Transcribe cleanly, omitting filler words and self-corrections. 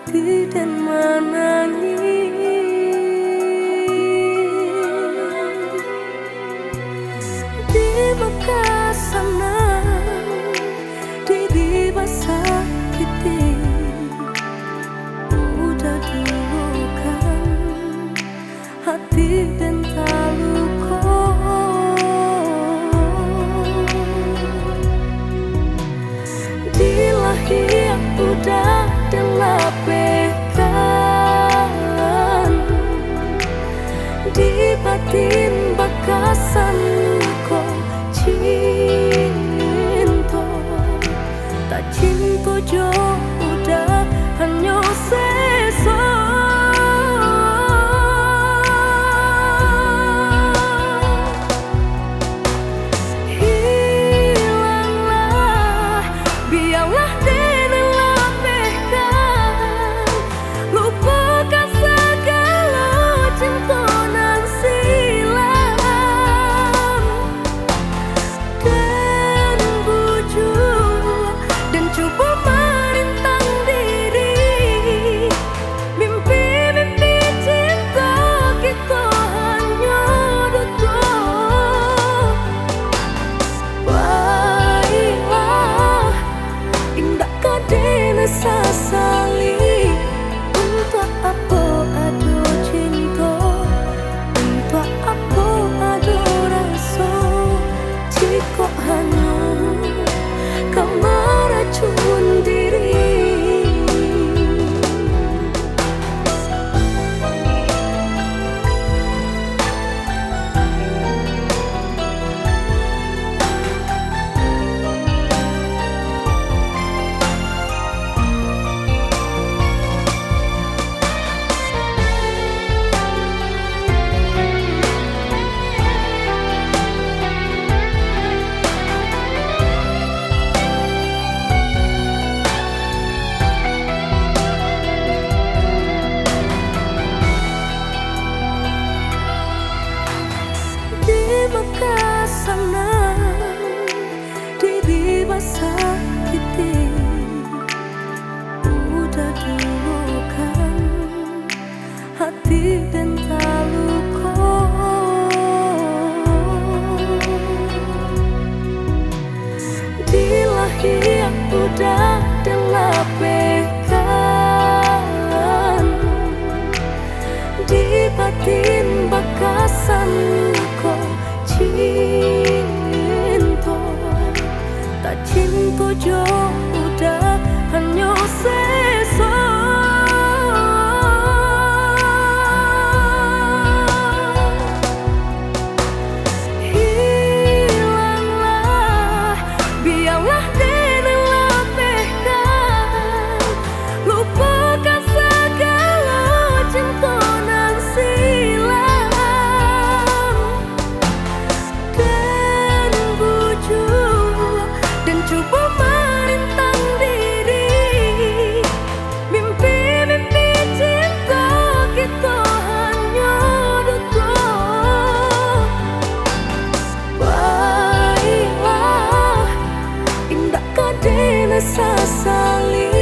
hati dan menangis di bekas sana, diri sakiti udah dulukan hati dan taluko. Dilahir udah dilapehkan, di batin bakasan ko cinta, tak cinta jo udah hanya sesa. Sasali untuk apa adu cinta, untuk apa adu rasa, jika hanya kau meracun diri. Bekas sana, diri sakiti udah dulukan hati dan taluko. Dilahir udah dilapehkan, di batin bakasan ko cinta, tak cinta jo udah hanya sesa. Hilanglah, biarlah dilapehkan, lupakan segala cinta nan silam, dan bujuk dan coba merintang diri. Mimpi-mimpi cinta kita hanya duka. Baiklah, indah kadena sasali.